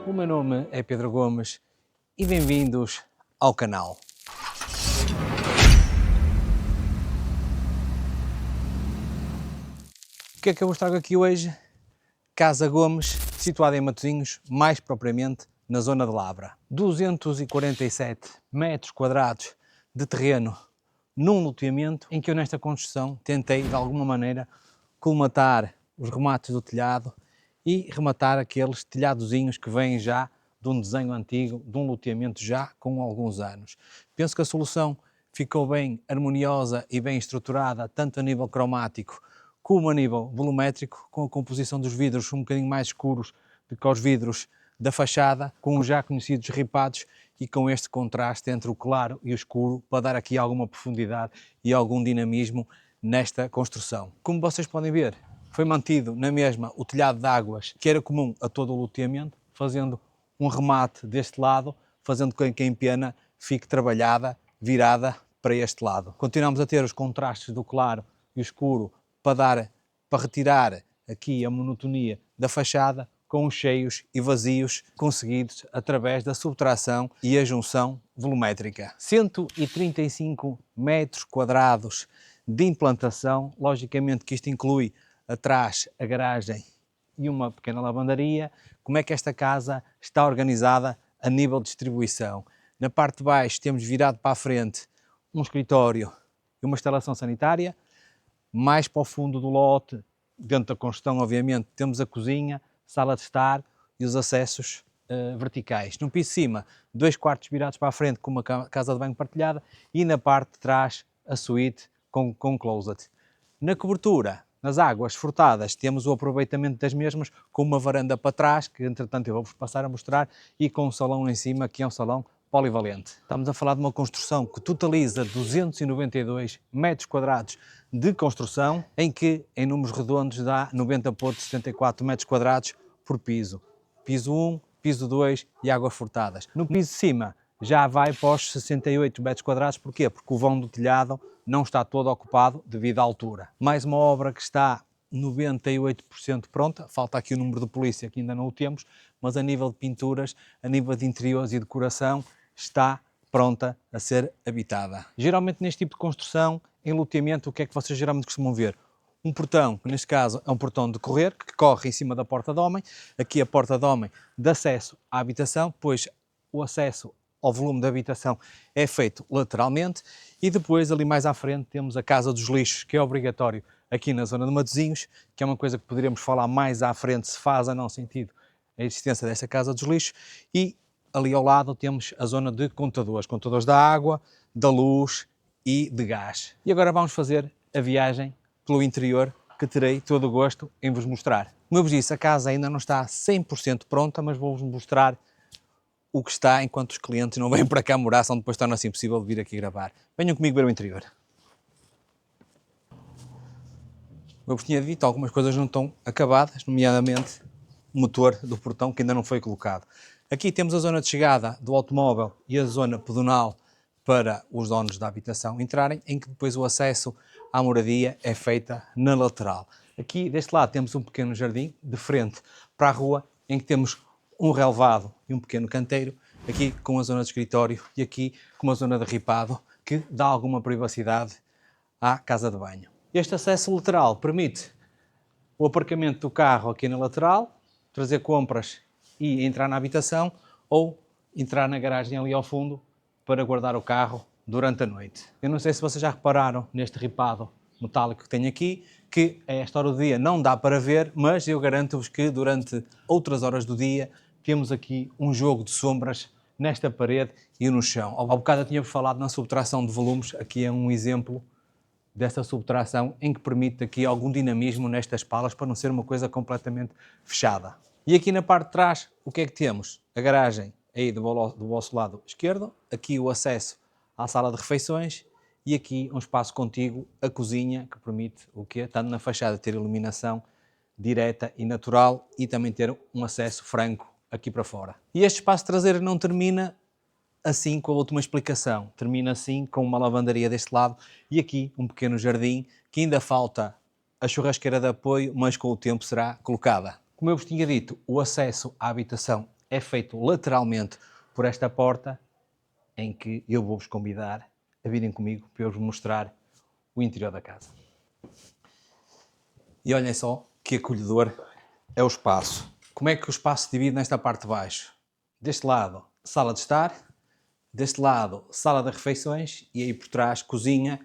O meu nome é Pedro Gomes e bem-vindos ao canal. O que é que eu vos trago aqui hoje? Casa Gomes, situada em Matosinhos, mais propriamente na zona de Lavra. 247 metros quadrados de terreno num loteamento em que eu nesta construção tentei de alguma maneira colmatar os remates do telhado e rematar aqueles telhadozinhos que vêm já de um desenho antigo, de um loteamento já com alguns anos. Penso que a solução ficou bem harmoniosa e bem estruturada, tanto a nível cromático como a nível volumétrico, com a composição dos vidros um bocadinho mais escuros do que os vidros da fachada, com os já conhecidos ripados e com este contraste entre o claro e o escuro para dar aqui alguma profundidade e algum dinamismo nesta construção. Como vocês podem ver, foi mantido na mesma o telhado de águas que era comum a todo o loteamento, fazendo um remate deste lado, fazendo com que a empena fique trabalhada, virada para este lado. Continuamos a ter os contrastes do claro e o escuro para retirar aqui a monotonia da fachada, com os cheios e vazios conseguidos através da subtração e a junção volumétrica. 135 metros quadrados de implantação, logicamente que isto inclui atrás a garagem e uma pequena lavandaria. Como é que esta casa está organizada a nível de distribuição? Na parte de baixo temos virado para a frente um escritório e uma instalação sanitária. Mais para o fundo do lote, dentro da construção obviamente, temos a cozinha, sala de estar e os acessos verticais. No piso de cima, 2 quartos virados para a frente com uma casa de banho partilhada e na parte de trás a suíte com closet. Na cobertura, nas águas furtadas, temos o aproveitamento das mesmas com uma varanda para trás, que entretanto eu vou-vos passar a mostrar, e com um salão em cima, que é um salão polivalente. Estamos a falar de uma construção que totaliza 292 metros quadrados de construção, em que, em números redondos, dá 90,74 metros quadrados por piso. Piso 1, piso 2 e águas furtadas. No piso de cima já vai para os 68 metros quadrados. Porquê? Porque o vão do telhado não está todo ocupado devido à altura. Mais uma obra que está 98% pronta, falta aqui o número de polícia que ainda não o temos, mas a nível de pinturas, a nível de interiores e decoração, está pronta a ser habitada. Geralmente neste tipo de construção, em loteamento, o que é que vocês geralmente costumam ver? Um portão, que neste caso é um portão de correr, que corre em cima da porta de homem, aqui a porta de homem de acesso à habitação, pois o acesso ao volume da habitação é feito lateralmente, e depois ali mais à frente temos a casa dos lixos, que é obrigatório aqui na zona de Matosinhos, que é uma coisa que poderíamos falar mais à frente, se faz ou não sentido a existência desta casa dos lixos, e ali ao lado temos a zona de contadores da água, da luz e de gás. E agora vamos fazer a viagem pelo interior, que terei todo o gosto em vos mostrar. Como eu vos disse, a casa ainda não está 100% pronta, mas vou-vos mostrar o que está enquanto os clientes não vêm para cá morar, senão depois torna-se impossível vir aqui gravar. Venham comigo ver o interior. Como eu vos tinha dito, algumas coisas não estão acabadas, nomeadamente o motor do portão, que ainda não foi colocado. Aqui temos a zona de chegada do automóvel e a zona pedonal para os donos da habitação entrarem, em que depois o acesso à moradia é feita na lateral. Aqui deste lado temos um pequeno jardim de frente para a rua, em que temos um relevado e um pequeno canteiro, aqui com a zona de escritório e aqui com uma zona de ripado, que dá alguma privacidade à casa de banho. Este acesso lateral permite o aparcamento do carro aqui na lateral, trazer compras e entrar na habitação, ou entrar na garagem ali ao fundo para guardar o carro durante a noite. Eu não sei se vocês já repararam neste ripado metálico que tenho aqui, que a esta hora do dia não dá para ver, mas eu garanto-vos que durante outras horas do dia temos aqui um jogo de sombras nesta parede e no chão. Ao bocado eu tinha-vos falado na subtração de volumes, aqui é um exemplo dessa subtração em que permite aqui algum dinamismo nestas palas para não ser uma coisa completamente fechada. E aqui na parte de trás, o que é que temos? A garagem aí do vosso lado esquerdo, aqui o acesso à sala de refeições e aqui um espaço contíguo, a cozinha, que permite o quê? Tanto na fachada ter iluminação direta e natural e também ter um acesso franco aqui para fora. E este espaço traseiro não termina assim com a última explicação. Termina assim com uma lavandaria deste lado e aqui um pequeno jardim que ainda falta a churrasqueira de apoio, mas com o tempo será colocada. Como eu vos tinha dito, o acesso à habitação é feito lateralmente por esta porta, em que eu vou-vos convidar a virem comigo para eu vos mostrar o interior da casa. E olhem só que acolhedor é o espaço. Como é que o espaço se divide nesta parte de baixo? Deste lado, sala de estar, deste lado, sala de refeições e aí por trás, cozinha,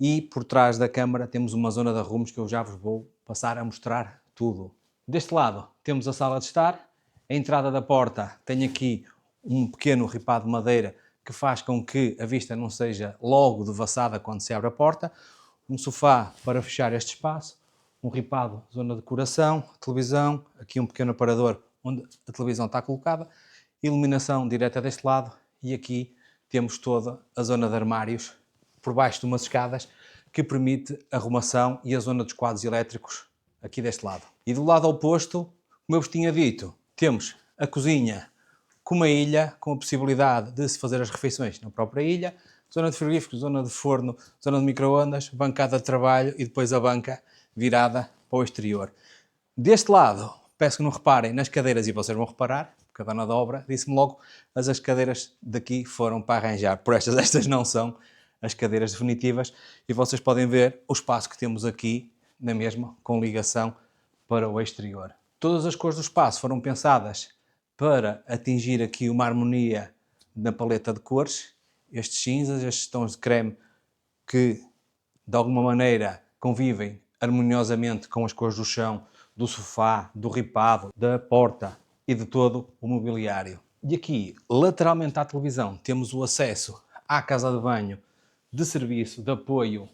e por trás da câmara temos uma zona de arrumos que eu já vos vou passar a mostrar tudo. Deste lado temos a sala de estar, a entrada da porta tem aqui um pequeno ripado de madeira que faz com que a vista não seja logo devassada quando se abre a porta, um sofá para fechar este espaço, um ripado, zona de decoração, televisão, aqui um pequeno aparador onde a televisão está colocada, iluminação direta deste lado e aqui temos toda a zona de armários por baixo de umas escadas que permite a arrumação e a zona dos quadros elétricos aqui deste lado. E do lado oposto, como eu vos tinha dito, temos a cozinha com uma ilha, com a possibilidade de se fazer as refeições na própria ilha, zona de frigorífico, zona de forno, zona de micro-ondas, bancada de trabalho e depois a banca virada para o exterior. Deste lado, peço que não reparem nas cadeiras e vocês vão reparar, porque a dona da obra disse-me logo, as cadeiras daqui foram para arranjar, por estas não são as cadeiras definitivas e vocês podem ver o espaço que temos aqui na mesma, com ligação para o exterior. Todas as cores do espaço foram pensadas para atingir aqui uma harmonia na paleta de cores, estes cinzas, estes tons de creme que de alguma maneira convivem harmoniosamente com as cores do chão, do sofá, do ripado, da porta e de todo o mobiliário. E aqui, lateralmente à televisão, temos o acesso à casa de banho de serviço de apoio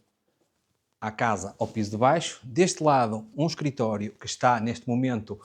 à casa ao piso de baixo. Deste lado, um escritório que está neste momento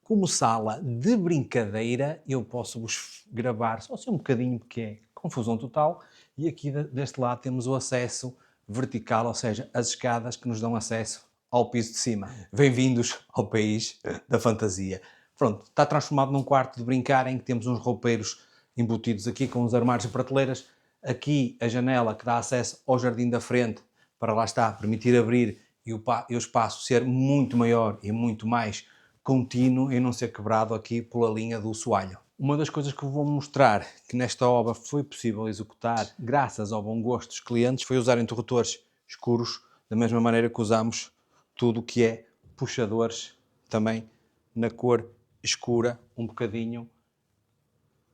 como sala de brincadeira. Eu posso vos gravar só assim um bocadinho porque é confusão total. E aqui deste lado temos o acesso vertical, ou seja, as escadas que nos dão acesso ao piso de cima. Bem-vindos ao país da fantasia. Pronto, está transformado num quarto de brincar em que temos uns roupeiros embutidos aqui com os armários e prateleiras. Aqui a janela que dá acesso ao jardim da frente para lá está, permitir abrir e o espaço ser muito maior e muito mais contínuo e não ser quebrado aqui pela linha do soalho. Uma das coisas que vou mostrar que nesta obra foi possível executar graças ao bom gosto dos clientes foi usar interruptores escuros da mesma maneira que usamos tudo o que é puxadores também na cor escura, um bocadinho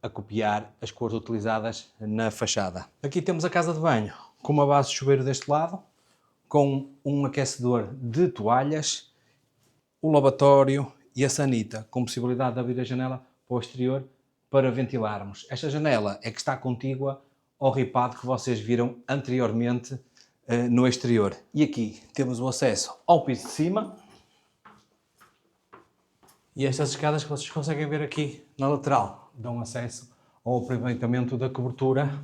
a copiar as cores utilizadas na fachada. Aqui temos a casa de banho com uma base de chuveiro deste lado, com um aquecedor de toalhas, o lavatório e a sanita, com possibilidade de abrir a janela para o exterior para ventilarmos. Esta janela é que está contígua ao ripado que vocês viram anteriormente no exterior. E aqui temos o acesso ao piso de cima e estas escadas que vocês conseguem ver aqui na lateral dão acesso ao aproveitamento da cobertura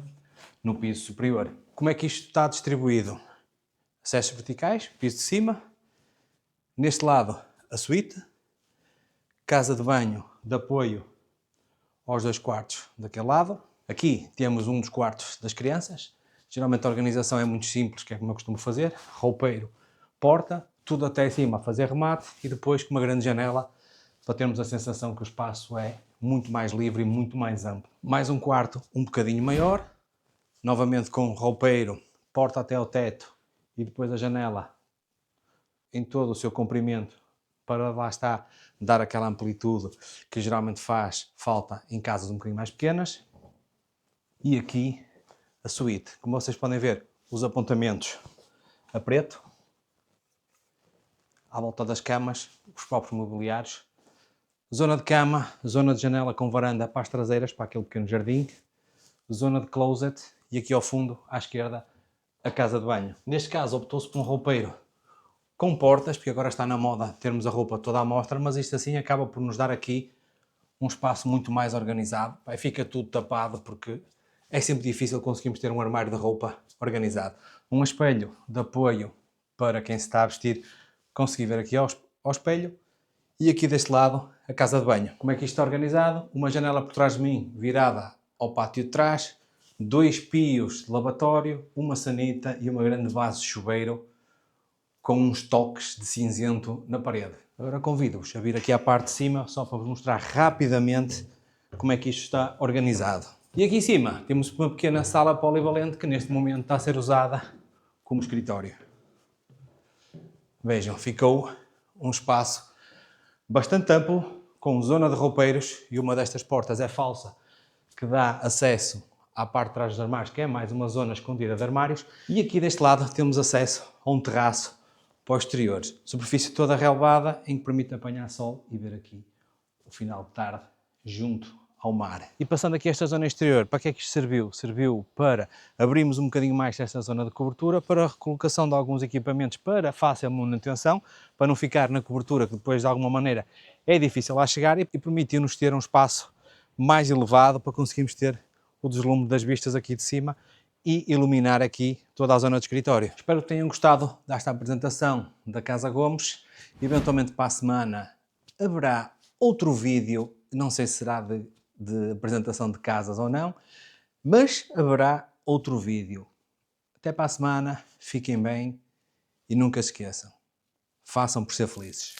no piso superior. Como é que isto está distribuído? Acessos verticais, piso de cima, neste lado a suíte, casa de banho de apoio aos 2 quartos daquele lado. Aqui temos um dos quartos das crianças. Geralmente a organização é muito simples, que é como eu costumo fazer. Roupeiro, porta, tudo até em cima a fazer remate e depois com uma grande janela para termos a sensação que o espaço é muito mais livre e muito mais amplo. Mais um quarto um bocadinho maior, novamente com roupeiro, porta até ao teto e depois a janela em todo o seu comprimento para lá está dar aquela amplitude que geralmente faz falta em casas um bocadinho mais pequenas. E aqui a suíte. Como vocês podem ver, os apontamentos a preto, à volta das camas, os próprios mobiliários, zona de cama, zona de janela com varanda para as traseiras, para aquele pequeno jardim, zona de closet e aqui ao fundo, à esquerda, a casa de banho. Neste caso optou-se por um roupeiro com portas, porque agora está na moda termos a roupa toda à mostra, mas isto assim acaba por nos dar aqui um espaço muito mais organizado. Aí fica tudo tapado porque é sempre difícil conseguirmos ter um armário de roupa organizado. Um espelho de apoio para quem se está a vestir conseguir ver aqui ao espelho E aqui deste lado, a casa de banho. Como é que isto está organizado? Uma janela por trás de mim, virada ao pátio de trás, 2 pios de lavatório, uma sanita e uma grande base de chuveiro com uns toques de cinzento na parede. Agora convido-vos a vir aqui à parte de cima, só para vos mostrar rapidamente como é que isto está organizado. E aqui em cima temos uma pequena sala polivalente que neste momento está a ser usada como escritório. Vejam, ficou um espaço bastante amplo, com zona de roupeiros, e uma destas portas é falsa, que dá acesso à parte de trás dos armários, que é mais uma zona escondida de armários. E aqui deste lado temos acesso a um terraço para os exteriores. Superfície toda relevada, em que permite apanhar sol e ver aqui o final de tarde junto ao mar. E passando aqui esta zona exterior, para que é que isto serviu? Serviu para abrirmos um bocadinho mais esta zona de cobertura, para a recolocação de alguns equipamentos para fácil manutenção, para não ficar na cobertura, que depois de alguma maneira é difícil lá chegar, e permitiu-nos ter um espaço mais elevado para conseguirmos ter o deslumbre das vistas aqui de cima e iluminar aqui toda a zona de escritório. Espero que tenham gostado desta apresentação da Casa Gomes. Eventualmente para a semana haverá outro vídeo, não sei se será de apresentação de casas ou não, mas haverá outro vídeo. Até para a semana, fiquem bem e nunca se esqueçam, façam por ser felizes.